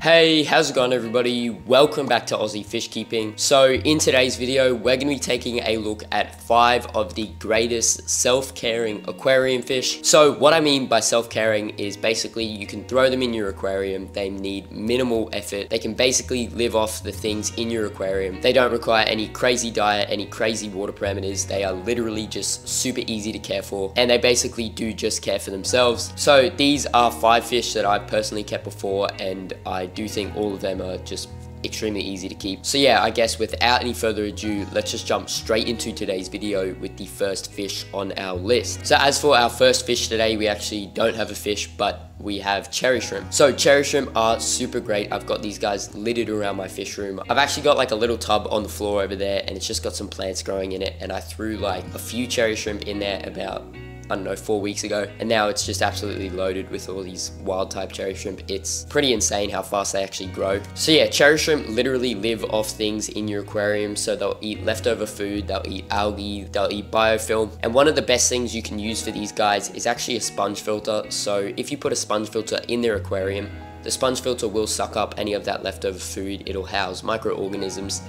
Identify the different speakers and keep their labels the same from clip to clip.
Speaker 1: Hey, how's it going everybody? Welcome back to Aussie Fish Keeping. So in today's video, we're going to be taking a look at 5 of the greatest self-caring aquarium fish. So what I mean by self-caring is basically you can throw them in your aquarium. They need minimal effort. They can basically live off the things in your aquarium. They don't require any crazy diet, any crazy water parameters. They are literally just super easy to care for, and they basically do just care for themselves. So these are 5 fish that I've personally kept before, and I do think all of them are just extremely easy to keep. So yeah, I guess without any further ado, let's just jump straight into today's video with the first fish on our list. So as for our first fish today, we actually don't have a fish, but we have cherry shrimp. So cherry shrimp are super great. I've got these guys littered around my fish room. I've actually got like a little tub on the floor over there, and it's just got some plants growing in it, and I threw like a few cherry shrimp in there about, I don't know, 4 weeks ago, and now it's just absolutely loaded with all these wild type cherry shrimp. It's pretty insane how fast they actually grow. So yeah, cherry shrimp literally live off things in your aquarium. So they'll eat leftover food, they'll eat algae, they'll eat biofilm, and one of the best things you can use for these guys is actually a sponge filter. So if you put a sponge filter in their aquarium, the sponge filter will suck up any of that leftover food. It'll house microorganisms,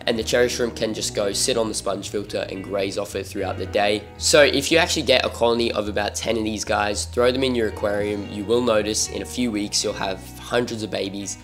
Speaker 1: and the cherry shrimp can just go sit on the sponge filter and graze off it throughout the day. So if you actually get a colony of about 10 of these guys, throw them in your aquarium, you will notice in a few weeks you'll have hundreds of babies.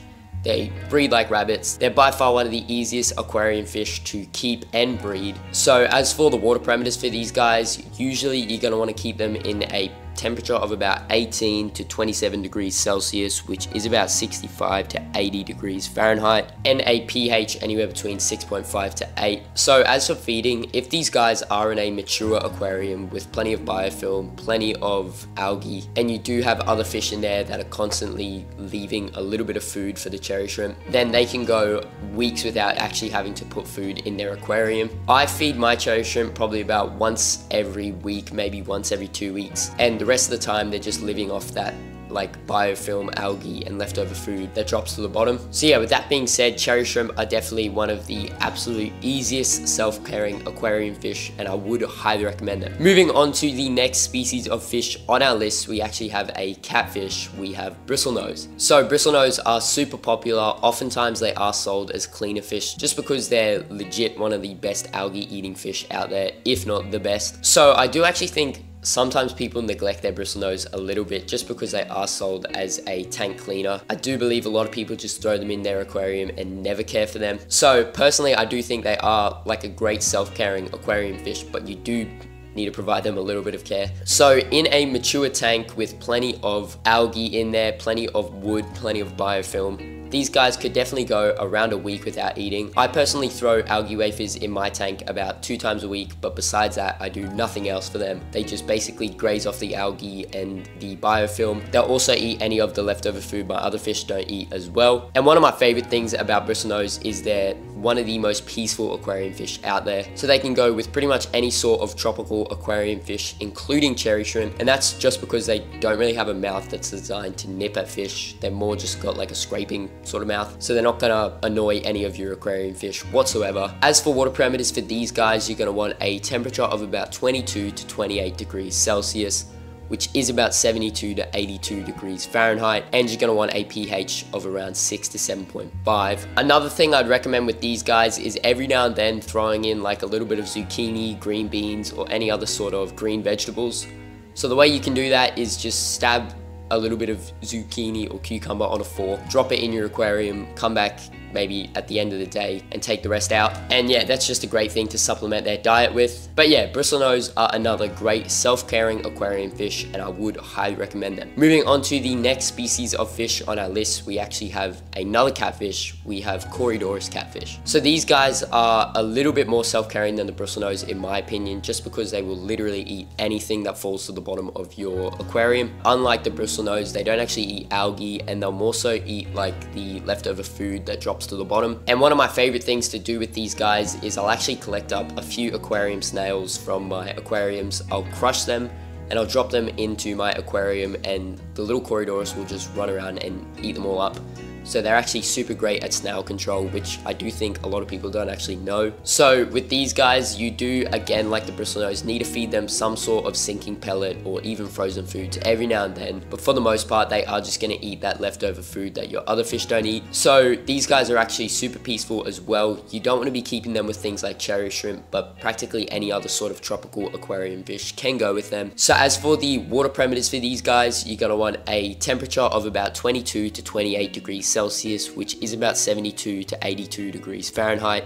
Speaker 1: They breed like rabbits. They're by far one of the easiest aquarium fish to keep and breed. So as for the water parameters for these guys, usually you're going to want to keep them in a temperature of about 18 to 27 degrees Celsius, which is about 65 to 80 degrees Fahrenheit, and a pH anywhere between 6.5 to 8. So as for feeding, if these guys are in a mature aquarium with plenty of biofilm, plenty of algae, and you do have other fish in there that are constantly leaving a little bit of food for the cherry shrimp, then they can go weeks without actually having to put food in their aquarium. I feed my cherry shrimp probably about once every week, maybe once every 2 weeks, and the rest of the time they're just living off that like biofilm, algae, and leftover food that drops to the bottom. So yeah, with that being said, cherry shrimp are definitely one of the absolute easiest self-caring aquarium fish, and I would highly recommend them. Moving on to the next species of fish on our list, we actually have a catfish. We have bristlenose. So bristlenose are super popular. Oftentimes they are sold as cleaner fish just because they're legit one of the best algae eating fish out there, if not the best. So I do actually think sometimes people neglect their bristlenose a little bit just because they are sold as a tank cleaner. I do believe a lot of people just throw them in their aquarium and never care for them. So personally, I do think they are like a great self-caring aquarium fish, but you do need to provide them a little bit of care. So in a mature tank with plenty of algae in there, plenty of wood, plenty of biofilm, these guys could definitely go around a week without eating. I personally throw algae wafers in my tank about 2 times a week, but besides that, I do nothing else for them. They just basically graze off the algae and the biofilm. They'll also eat any of the leftover food my other fish don't eat as well. And one of my favorite things about bristlenose is they're one of the most peaceful aquarium fish out there. So they can go with pretty much any sort of tropical aquarium fish, including cherry shrimp. And that's just because they don't really have a mouth that's designed to nip at fish. They're more just got like a scraping sort of mouth. So they're not gonna annoy any of your aquarium fish whatsoever. As for water parameters for these guys, you're gonna want a temperature of about 22 to 28 degrees Celsius, which is about 72 to 82 degrees Fahrenheit, and you're gonna want a pH of around 6 to 7.5. Another thing I'd recommend with these guys is every now and then throwing in like a little bit of zucchini, green beans, or any other sort of green vegetables. So the way you can do that is just stab a little bit of zucchini or cucumber on a fork, drop it in your aquarium, come back maybe at the end of the day and take the rest out. And yeah, that's just a great thing to supplement their diet with. But yeah, bristlenose are another great self-caring aquarium fish, and I would highly recommend them. Moving on to the next species of fish on our list, we actually have another catfish. We have Corydoras catfish. So these guys are a little bit more self-caring than the bristlenose in my opinion, just because they will literally eat anything that falls to the bottom of your aquarium. Unlike the bristlenose, they don't actually eat algae, and they'll more so eat like the leftover food that drops to the bottom. And one of my favorite things to do with these guys is I'll actually collect up a few aquarium snails from my aquariums. I'll crush them and I'll drop them into my aquarium, and the little Corydoras will just run around and eat them all up. So they're actually super great at snail control, which I do think a lot of people don't actually know. So with these guys, you do, again, like the bristlenose, need to feed them some sort of sinking pellet or even frozen foods every now and then. But for the most part, they are just going to eat that leftover food that your other fish don't eat. So these guys are actually super peaceful as well. You don't want to be keeping them with things like cherry shrimp, but practically any other sort of tropical aquarium fish can go with them. So as for the water parameters for these guys, you're going to want a temperature of about 22 to 28 degrees Celsius, which is about 72 to 82 degrees Fahrenheit.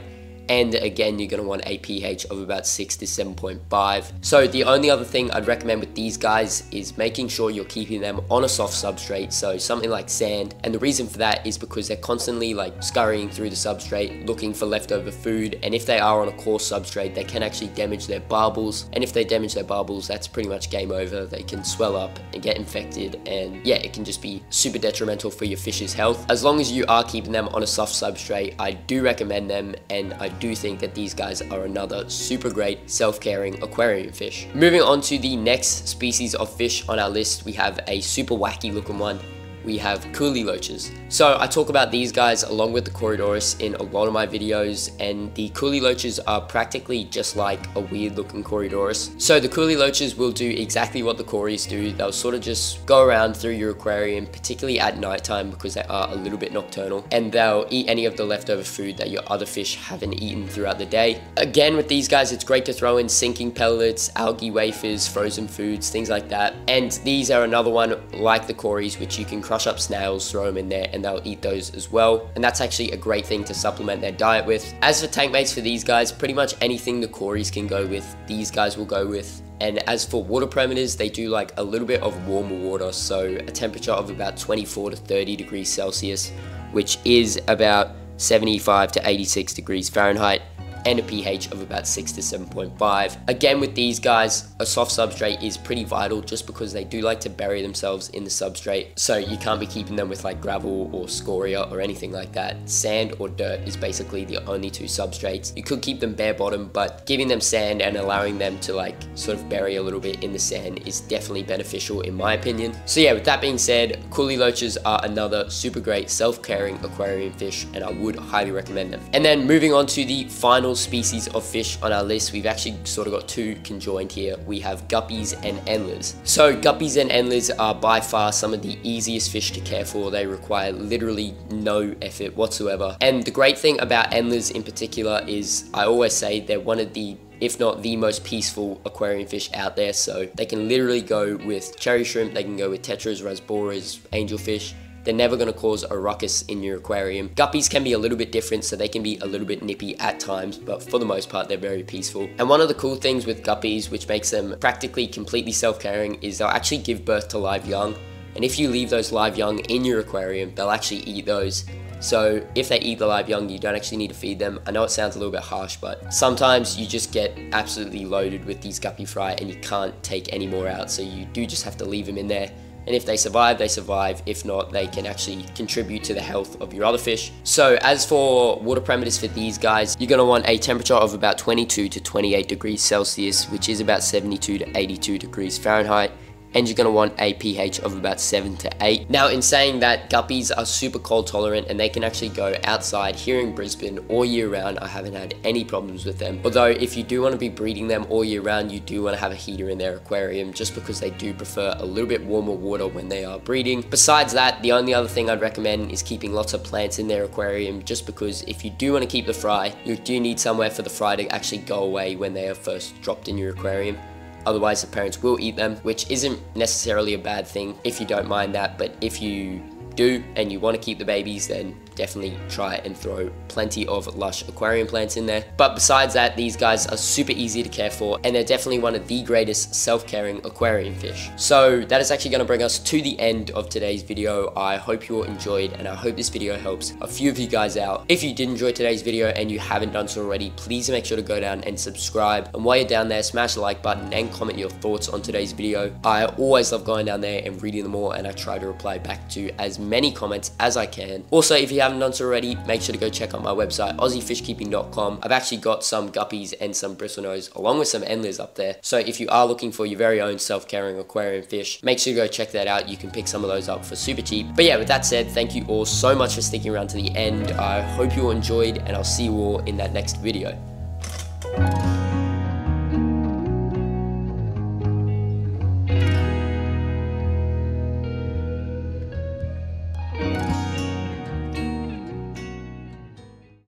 Speaker 1: And again, you're going to want a pH of about 6 to 7.5. So the only other thing I'd recommend with these guys is making sure you're keeping them on a soft substrate, so something like sand. And the reason for that is because they're constantly like scurrying through the substrate looking for leftover food, and if they are on a coarse substrate, they can actually damage their barbels, and if they damage their barbels, that's pretty much game over. They can swell up and get infected, and yeah, it can just be super detrimental for your fish's health. As long as you are keeping them on a soft substrate, I do recommend them, and I do think that these guys are another super great self-caring aquarium fish. Moving on to the next species of fish on our list, we have a super wacky looking one. We have coolie loaches. So I talk about these guys along with the Corydoras in a lot of my videos, and the coolie loaches are practically just like a weird looking Corydoras. So the coolie loaches will do exactly what the Corys do. They'll sort of just go around through your aquarium, particularly at nighttime because they are a little bit nocturnal, and they'll eat any of the leftover food that your other fish haven't eaten throughout the day. Again, with these guys, it's great to throw in sinking pellets, algae wafers, frozen foods, things like that. And these are another one like the Corys, which you can crush up snails, throw them in there, and they'll eat those as well. And that's actually a great thing to supplement their diet with. As for tank mates for these guys, pretty much anything the Corys can go with, these guys will go with. And as for water parameters, they do like a little bit of warmer water, so a temperature of about 24 to 30 degrees Celsius, which is about 75 to 86 degrees Fahrenheit, and a pH of about 6 to 7.5. Again, with these guys, a soft substrate is pretty vital just because they do like to bury themselves in the substrate. So you can't be keeping them with like gravel or scoria or anything like that. Sand or dirt is basically the only two substrates. You could keep them bare bottom, but giving them sand and allowing them to like sort of bury a little bit in the sand is definitely beneficial in my opinion. So yeah, with that being said, coolie loaches are another super great self-caring aquarium fish, and I would highly recommend them. And then moving on to the final species of fish on our list, we've actually sort of got two conjoined here. We have guppies and endlers. So guppies and endlers are by far some of the easiest fish to care for. They require literally no effort whatsoever. And the great thing about endlers in particular is, I always say, they're one of the, if not the most peaceful aquarium fish out there. So they can literally go with cherry shrimp, they can go with tetras, rasboras, angelfish. They're never going to cause a ruckus in your aquarium. Guppies can be a little bit different, so they can be a little bit nippy at times, but for the most part, they're very peaceful. And one of the cool things with guppies, which makes them practically completely self-caring, is they'll actually give birth to live young. And if you leave those live young in your aquarium, they'll actually eat those. So if they eat the live young, you don't actually need to feed them. I know it sounds a little bit harsh, but sometimes you just get absolutely loaded with these guppy fry and you can't take any more out. So you do just have to leave them in there. And if they survive, they survive. If not, they can actually contribute to the health of your other fish. So as for water parameters for these guys, you're going to want a temperature of about 22 to 28 degrees Celsius, which is about 72 to 82 degrees Fahrenheit. And you're going to want a pH of about 7 to 8. Now, in saying that, guppies are super cold tolerant and they can actually go outside here in Brisbane all year round. I haven't had any problems with them. Although if you do want to be breeding them all year round, you do want to have a heater in their aquarium just because they do prefer a little bit warmer water when they are breeding. Besides that, the only other thing I'd recommend is keeping lots of plants in their aquarium, just because if you do want to keep the fry, you do need somewhere for the fry to actually go away when they are first dropped in your aquarium. Otherwise, the parents will eat them, which isn't necessarily a bad thing if you don't mind that. But if you do and you want to keep the babies, then definitely try and throw plenty of lush aquarium plants in there. But besides that, these guys are super easy to care for, and they're definitely one of the greatest self-caring aquarium fish. So that is actually going to bring us to the end of today's video. I hope you all enjoyed, and I hope this video helps a few of you guys out. If you did enjoy today's video and you haven't done so already, please make sure to go down and subscribe. And while you're down there, smash the like button and comment your thoughts on today's video. I always love going down there and reading them all, and I try to reply back to as many comments as I can. Also, if you haven't done so already, make sure to go check out my website, aussiefishkeeping.com. I've actually got some guppies and some bristlenose along with some endlers up there. So if you are looking for your very own self-carrying aquarium fish, make sure to go check that out. You can pick some of those up for super cheap. But yeah, with that said, thank you all so much for sticking around to the end. I hope you all enjoyed, and I'll see you all in that next video.